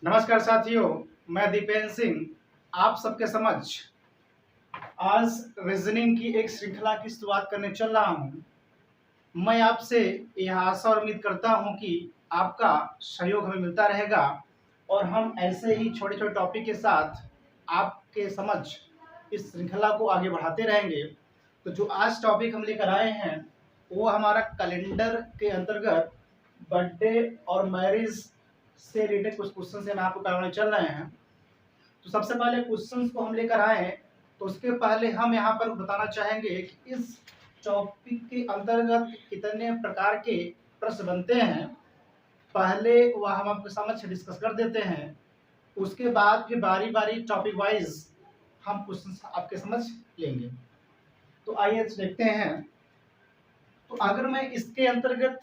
नमस्कार साथियों, मैं दीपेंद्र सिंह आप सबके समक्ष आज रीजनिंग की एक श्रृंखला की शुरुआत करने चल रहा हूं। मैं आपसे यह आशा और उम्मीद करता हूं कि आपका सहयोग हमें मिलता रहेगा और हम ऐसे ही छोटे छोटे टॉपिक के साथ आपके समक्ष इस श्रृंखला को आगे बढ़ाते रहेंगे। तो जो आज टॉपिक हम लेकर आए हैं वो हमारा कैलेंडर के अंतर्गत बर्थडे और मैरिज से रिलेटेड कुछ क्वेश्चन से हम आपको करवाने चल रहे हैं। तो सबसे पहले क्वेश्चंस को हम लेकर आए हैं, तो उसके पहले हम यहाँ पर बताना चाहेंगे कि इस टॉपिक के अंतर्गत कितने प्रकार के प्रश्न बनते हैं। पहले वह हम आपके समक्ष डिस्कस कर देते हैं, उसके बाद फिर बारी बारी टॉपिक वाइज हम क्वेश्चंस आपके समझ लेंगे। तो आइए देखते हैं। तो अगर मैं इसके अंतर्गत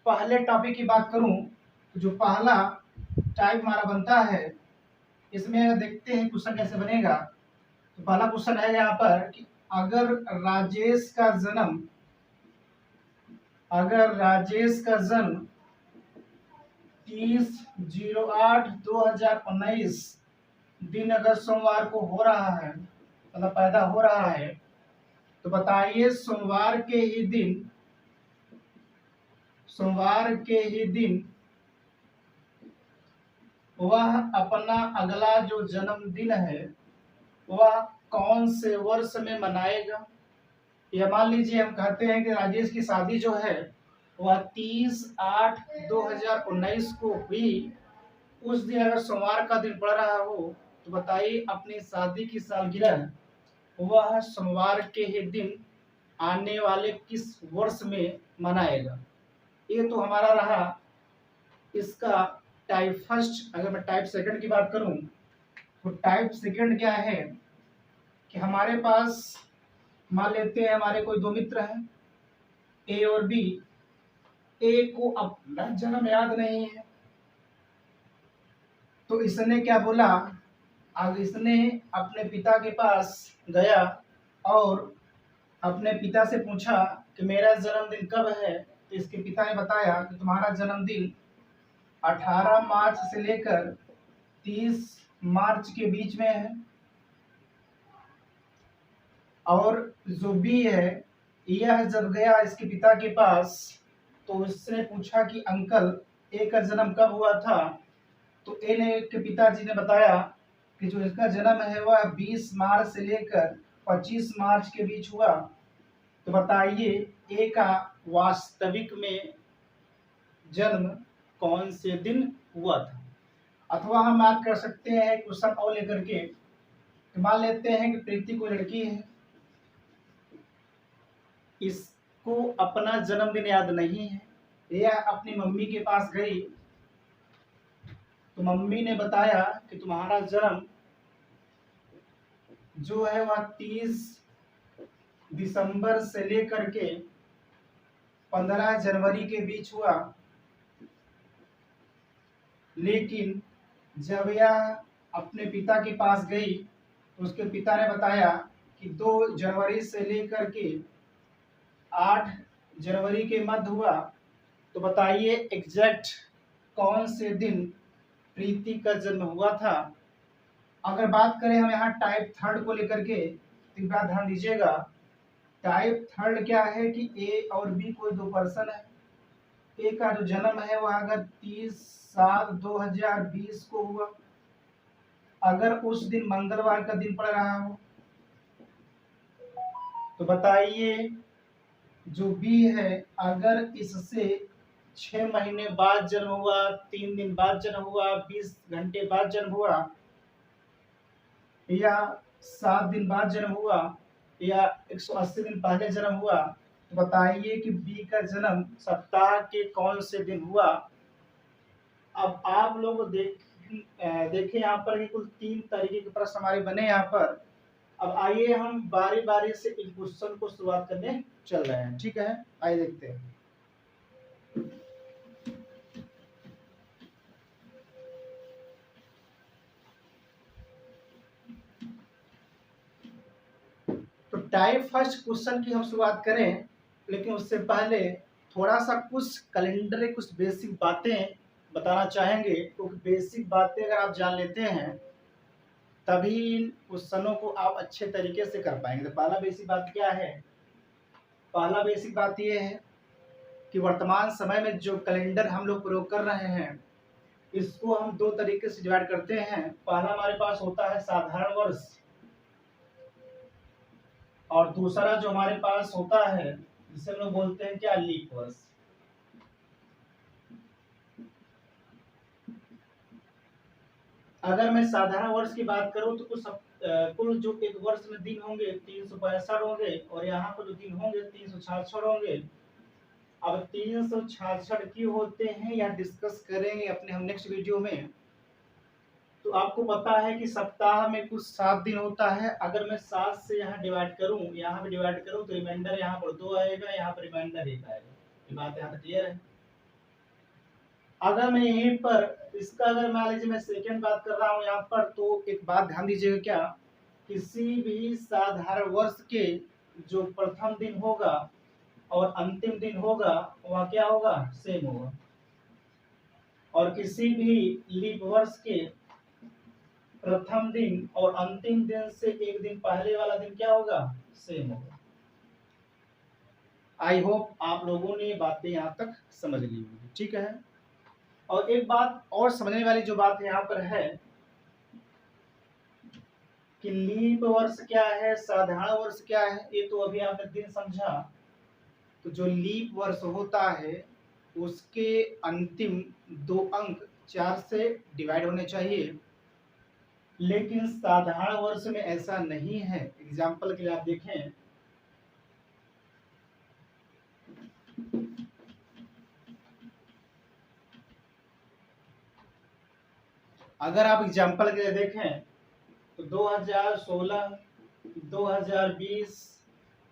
पहले टॉपिक की बात करूं, तो जो पहला टाइप हमारा बनता है, इसमें देखते हैं क्वेश्चन कैसे बनेगा। तो पहला क्वेश्चन है यहाँ पर कि अगर राजेश का जन्म 30/08/2019 दिन अगर सोमवार को हो रहा है, मतलब पैदा हो रहा है, तो बताइए सोमवार के ही दिन वह अपना अगला जो जन्मदिन है वह कौन से वर्ष में मनाएगा। या मान लीजिए हम कहते हैं कि राजेश की शादी जो है वह 30/8/2019 को हुई, उस दिन अगर सोमवार का दिन पड़ रहा हो, तो बताइए अपनी शादी की सालगिरह वह सोमवार के ही दिन आने वाले किस वर्ष में मनाएगा। ये तो हमारा रहा इसका टाइप फर्स्ट। अगर मैं टाइप सेकंड की बात करूं, तो टाइप सेकंड क्या है कि हमारे पास मान लेते हैं हमारे कोई दो मित्र हैं ए और बी। ए को अपना जन्म याद नहीं है, तो इसने क्या बोला, अब इसने अपने पिता के पास गया और अपने पिता से पूछा कि मेरा जन्मदिन कब है। तो इसके पिता ने बताया कि तुम्हारा जन्मदिन 18 मार्च से लेकर 30 मार्च के बीच में है। और जो बी है, यह जब गया इसके पिता के पास, तो उसने पूछा कि अंकल ए का जन्म कब हुआ था। तो ए ने के पिताजी ने बताया कि जो इसका जन्म है वह 20 मार्च से लेकर 25 मार्च के बीच हुआ। तो बताइए ए का वास्तविक में जन्म कौन से दिन हुआ था। अथवा हम बात कर सकते हैं क्वेश्चन और लेकर के, मान लेते हैं कि प्रीति कोई लड़की है, इसको अपना जन्मदिन याद नहीं है, यह अपनी मम्मी के पास गई, तो मम्मी ने बताया कि तुम्हारा जन्म जो है वह 30 दिसंबर से लेकर के 15 जनवरी के बीच हुआ। लेकिन जब यह अपने पिता के पास गई, तो उसके पिता ने बताया कि 2 जनवरी से लेकर के 8 जनवरी के मध्य हुआ। तो बताइए एग्जैक्ट कौन से दिन प्रीति का जन्म हुआ था। अगर बात करें हम यहाँ टाइप थर्ड को लेकर के, तो बात ध्यान दीजिएगा। टाइप थर्ड क्या है कि ए और बी कोई दो पर्सन है। ए का जो जन्म है वह अगर 30/7/2020 को हुआ, अगर उस दिन मंगलवार का दिन पड़ रहा हो, तो बताइए जो बी है अगर इससे 6 महीने बाद जन्म हुआ, 3 दिन बाद जन्म हुआ, 20 घंटे बाद जन्म हुआ, या 7 दिन बाद जन्म हुआ, या 180 दिन पहले जन्म हुआ, तो बताइए कि बी का जन्म सप्ताह के कौन से दिन हुआ। अब आप लोग देखें यहाँ पर कि कुल 3 तरीके के प्रश्न हमारे बने यहाँ पर। अब आइए हम बारी बारी से इन क्वेश्चन को शुरुआत करने चल रहे हैं, ठीक है। आइए देखते हैं। तो टाइप फर्स्ट क्वेश्चन की हम शुरुआत करें, लेकिन उससे पहले थोड़ा सा कुछ कैलेंडर कुछ बेसिक बातें बताना चाहेंगे, क्योंकि बेसिक बातें अगर आप जान लेते हैं तभी इन क्वेश्चनों को आप अच्छे तरीके से कर पाएंगे। तो पहला बेसिक बात क्या है? पहला बेसिक बात ये है कि वर्तमान समय में जो कैलेंडर हम लोग प्रयोग कर रहे हैं इसको हम दो तरीके से डिवाइड करते हैं। पहला हमारे पास होता है साधारण वर्ष, और दूसरा जो हमारे पास होता है जिसे हम लोग बोलते हैं क्या, लीप वर्ष। अगर मैं साधारण वर्ष की बात करूं तो कुल जो एक वर्ष में दिन होंगे 365 होंगे, और यहाँ पर जो दिन होंगे 366 होंगे। अब 366 क्यों होते हैं यह डिस्कस करेंगे अपने हम नेक्स्ट वीडियो में। तो आपको पता है कि सप्ताह में कुछ 7 दिन होता है। अगर मैं 7 से यहाँ डिवाइड करूँ, यहाँ पे डिवाइड करूँ तो रिमाइंडर यहाँ पर 2 आएगा, यहाँ पर रिमाइंडर 1 आएगा। ये बात यहाँ पर क्लियर है। अगर मैं यहीं पर इसका अगर मान लीजिए मैं सेकेंड बात कर रहा हूँ यहाँ पर, तो एक बात ध्यान दीजिएगा, क्या किसी भी साधारण वर्ष के जो प्रथम दिन होगा और अंतिम दिन होगा वह क्या होगा, सेम होगा। और किसी भी लीप वर्ष के प्रथम दिन और अंतिम दिन से एक दिन पहले वाला दिन क्या होगा, सेम होगा। आई होप आप लोगों ने बातें यहाँ तक समझ ली होंगी, ठीक है। और एक बात और समझने वाली जो बात यहाँ पर है कि लीप वर्ष क्या है, साधारण वर्ष क्या है, ये तो अभी आपने दिन समझा। तो जो लीप वर्ष होता है उसके अंतिम 2 अंक 4 से डिवाइड होने चाहिए, लेकिन साधारण वर्ष में ऐसा नहीं है। एग्जाम्पल के लिए आप देखें, अगर आप एग्जाम्पल के लिए देखें तो 2016, 2020,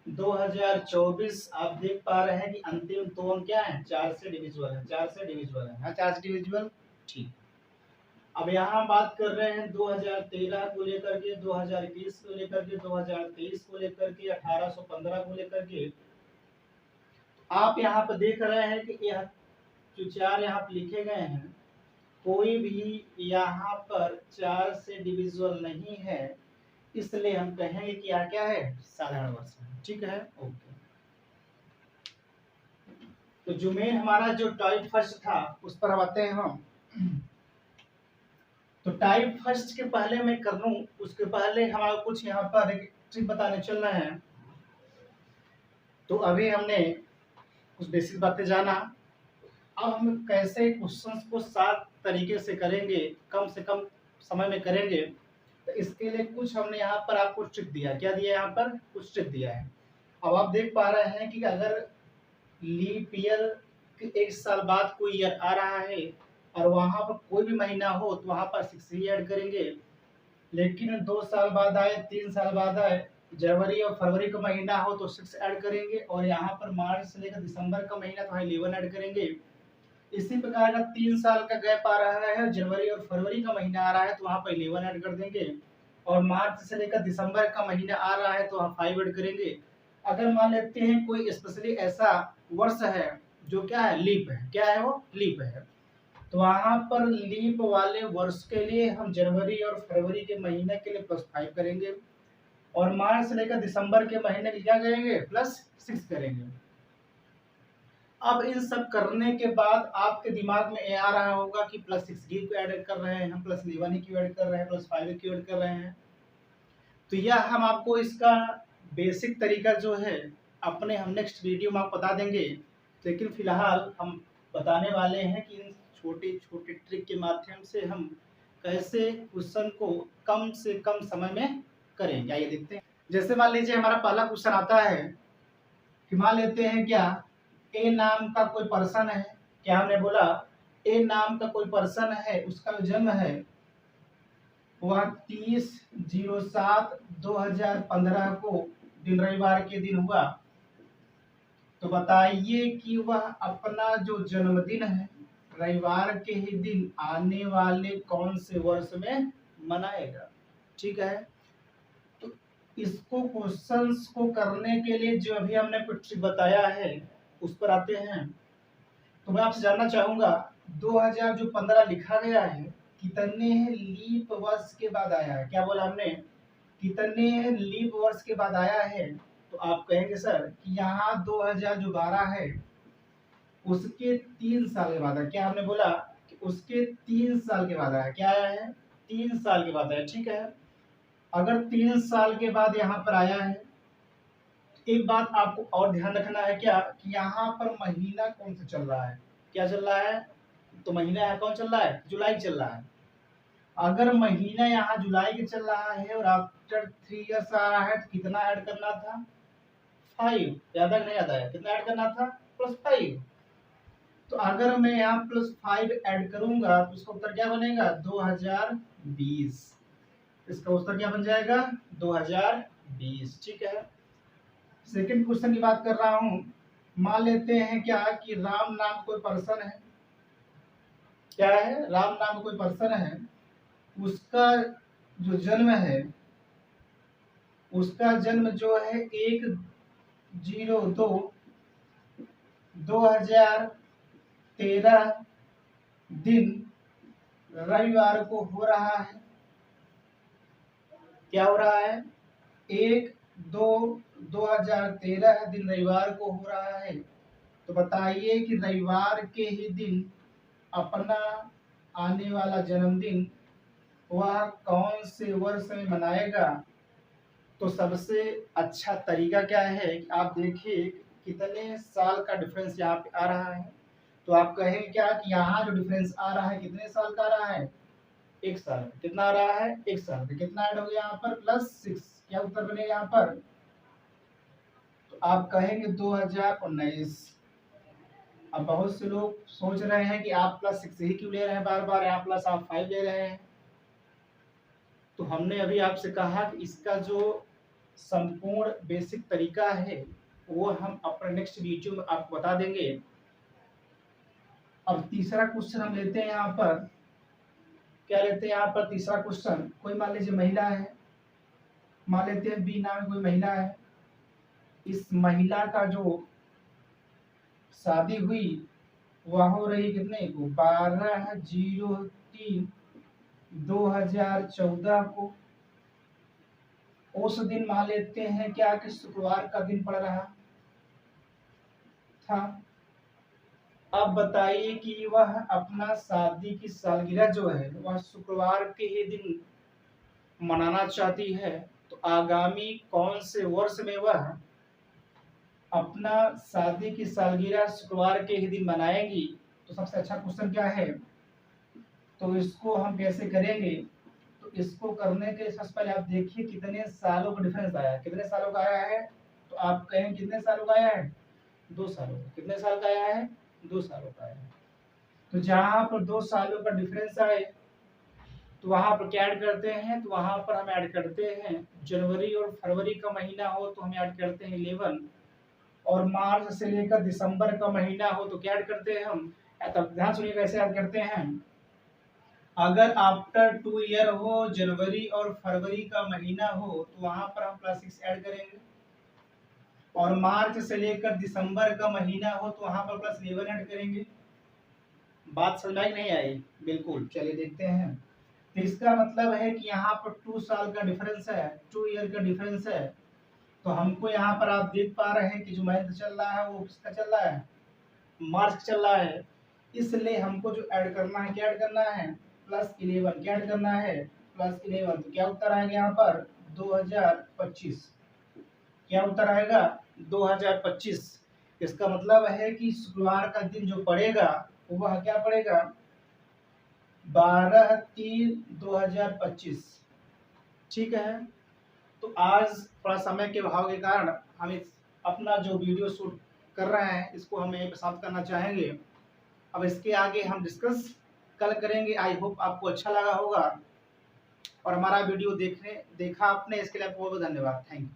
2024 आप देख पा रहे हैं कि अंतिम 2 अंक क्या है, 4 से डिविजिबल है, 4 से डिविजिबल है, हाँ 4 से डिविजिबल, ठीक। अब यहाँ बात कर रहे हैं 2013 को लेकर के, 2021 को लेकर के, 2023 को लेकर के, 1815 को लेकर के। आप यहाँ पर देख रहे हैं कि यह जो 4 यहाँ पर लिखे गए हैं कोई भी यहाँ पर 4 से डिविजिबल नहीं है, इसलिए हम कहेंगे कि यह क्या है, साधारण वर्ष है, ठीक है, ओके। तो जो मेन हमारा जो टाइप फर्स्ट था उस पर अब आते हैं हम। तो टाइप फर्स्ट के पहले मैं कर लूं, उसके पहले हमारा कुछ यहाँ पर एक ट्रिक बताने चल रहे हैं। तो अभी हमने कुछ बेसिक बातें जाना, अब हम कैसे क्वेश्चंस को 7 तरीके से करेंगे, कम से कम समय में करेंगे। तो इसके लिए कुछ हमने यहाँ पर आपको ट्रिक दिया, क्या दिया, यहाँ पर कुछ ट्रिक दिया है। अब आप देख पा रहे हैं कि अगर लीप ईयर के 1 साल बाद कोई ईयर आ रहा है और वहां पर कोई भी महीना हो तो वहां पर 6 ही ऐड करेंगे, लेकिन 2 साल बाद आए, 3 साल बाद आए, जनवरी और फरवरी का महीना हो तो 6 ऐड करेंगे, और यहाँ पर मार्च से लेकर दिसंबर का महीना तो 11 ऐड करेंगे। इसी प्रकार का 3 साल का गैप आ रहा है, जनवरी और फरवरी का महीना आ रहा है तो वहां पर 11 ऐड कर देंगे, और मार्च से लेकर दिसंबर का महीना आ रहा है तो वहाँ 5 ऐड करेंगे। अगर मान लेते हैं कोई स्पेशली ऐसा वर्ष है जो क्या है, लीप है, क्या है वो, लीप है, तो वहां पर लीप वाले वर्ष के लिए हम जनवरी और फरवरी के महीने के लिए +5 करेंगे, और मार्च से लेकर दिसंबर के महीने के क्या करेंगे, +6 करेंगे। अब इन सब करने के बाद आपके दिमाग में ये आ रहा होगा कि +6 क्यों ऐड कर रहे हैं हम, +11 ही क्यों ऐड कर रहे हैं, +5 क्यों ऐड कर रहे हैं। तो यह हम आपको इसका बेसिक तरीका जो है अपने हम नेक्स्ट वीडियो में आपको बता देंगे, लेकिन फिलहाल हम बताने वाले हैं कि इन छोटे छोटे ट्रिक के माध्यम से हम कैसे क्वेश्चन को कम से कम समय में करें। आइए देखते हैं। जैसे मान लीजिए हमारा पहला क्वेश्चन आता है कि मान लेते हैं क्या, ए नाम का कोई पर्सन है, क्या हमने बोला, ए नाम का कोई पर्सन है, उसका जो जन्म है वह 30/07/2015 को दिन रविवार के दिन हुआ। तो बताइए कि वह अपना जो जन्मदिन है रविवार के ही दिन आने वाले कौन से वर्ष में मनाएगा, ठीक है। तो इसको क्वेश्चंस को करने के लिए जो अभी हमने कुछ बताया है उस पर आते हैं। तो मैं आपसे जानना चाहूंगा 2000 जो 15 लिखा गया है कितने लीप वर्ष के बाद आया है, क्या बोला हमने, कितने लीप वर्ष के बाद आया है। तो आप कहेंगे सर कि यहाँ 2000 जो 12 है उसके 3 साल के बाद आया, क्या हमने बोला कि उसके 3 साल के बाद आया, क्या आया है, 3 साल के बाद आया, ठीक है। अगर 3 साल के बाद यहाँ पर आया है, एक बात आपको और ध्यान रखना है क्या कि यहाँ पर महीना कौन सा चल रहा है, क्या चल रहा है, तो महीना यहाँ कौन चल रहा है, जुलाई चल रहा है। अगर महीना यहाँ जुलाई के चल रहा है और आफ्टर 3 ईयर्स आ रहा है तो कितना ऐड करना था, 5, याद है नहीं याद है, कितना ऐड करना था, +5। तो अगर मैं यहाँ +5 ऐड करूंगा तो इसका उत्तर क्या बनेगा, 2020। इसका उत्तर क्या बन जाएगा, 2020, ठीक है। सेकंड क्वेश्चन की बात कर रहा हूं। मान लेते हैं क्या कि राम नाम कोई पर्सन है, क्या है, राम नाम कोई पर्सन है, उसका जो जन्म है, उसका जन्म जो है 1/02/2013 दिन रविवार को हो रहा है, क्या हो रहा है, 1/2/2013 दिन रविवार को हो रहा है। तो बताइए कि रविवार के ही दिन अपना आने वाला जन्मदिन वह कौन से वर्ष में मनाएगा। तो सबसे अच्छा तरीका क्या है कि आप देखिए कितने साल का डिफरेंस यहाँ पे आ रहा है। तो आप कहें क्या कि यहाँ जो डिफरेंस आ रहा है कितने साल का आ रहा है, 1 साल। कितना आ रहा है, 1 साल। तो कितना ऐड हो गया यहाँ पर, +6। क्या उत्तर बनेगा यहाँ पर, तो आप कहेंगे 2019। अब बहुत से लोग सोच रहे हैं कि आप +6 ही क्यों ले रहे हैं, बार बार यहाँ प्लस आप 5 ले रहे हैं। तो हमने अभी आपसे कहा कि इसका जो संपूर्ण बेसिक तरीका है वो हम अपने नेक्स्ट वीडियो में आपको बता देंगे। अब तीसरा क्वेश्चन हम लेते हैं यहाँ पर, क्या लेते हैं यहाँ पर तीसरा क्वेश्चन। कोई मान लीजिए महिला है, मान लेते हैं बी नाम कोई महिला है, इस महिला का जो शादी हुई वह हो रही कितने को, 12/03/2014 को। उस दिन मान लेते हैं क्या कि शुक्रवार का दिन पड़ रहा था। अब बताइए कि वह अपना शादी की सालगिरह जो है वह शुक्रवार के ही दिन मनाना चाहती है। तो आगामी कौन से वर्ष में वह अपना शादी की सालगिरह शुक्रवार के ही दिन मनाएंगी। तो सबसे अच्छा क्वेश्चन क्या है, तो इसको हम कैसे करेंगे। तो इसको करने के लिए सबसे पहले आप देखिए कितने सालों का डिफरेंस आया है, कितने सालों का आया है। तो आप कहें कितने सालों का आया है, 2 सालों का। कितने साल का आया है, 2 सालों का आया है। तो जहां पर 2 सालों का डिफरेंस आए तो वहां पर क्या ऐड करते हैं, तो वहां पर हम ऐड करते हैं जनवरी और फरवरी का महीना हो तो हम ऐड करते हैं 11, और मार्च से लेकर दिसंबर का महीना हो तो क्या ऐड करते हैं हम। तब ध्यान सुनिए कैसे ऐड करते हैं। अगर आफ्टर 2 ईयर हो, जनवरी और फरवरी का महीना हो तो वहां पर हम +6 ऐड करेंगे, और मार्च से लेकर दिसंबर का महीना हो तो वहां पर +11 ऐड करेंगे। बात समझ आई नहीं आई, बिल्कुल। चलिए देखते हैं। तो इसका मतलब है कि यहाँ पर 2 साल का डिफरेंस है, 2 ईयर का डिफरेंस है। तो हमको यहाँ पर आप देख पा रहे हैं कि जो मंथ चल रहा है वो किसका चल रहा है, मार्च चल रहा है। इसलिए हमको जो ऐड करना है, क्या ऐड करना है, +11। क्या ऐड करना है, +11। तो क्या उत्तर आएगा यहाँ पर, 2025। क्या उत्तर आएगा, 2025। इसका मतलब है कि शुक्रवार का दिन जो पड़ेगा वह क्या पड़ेगा, 12/3/2025। ठीक है। तो आज थोड़ा समय के अभाव के कारण हम इस अपना जो वीडियो शूट कर रहे हैं इसको हम यहीं पर समाप्त करना चाहेंगे। अब इसके आगे हम डिस्कस कल करेंगे। आई होप आपको अच्छा लगा होगा, और हमारा वीडियो देखा आपने, इसके लिए आपको बहुत बहुत धन्यवाद। Thank you.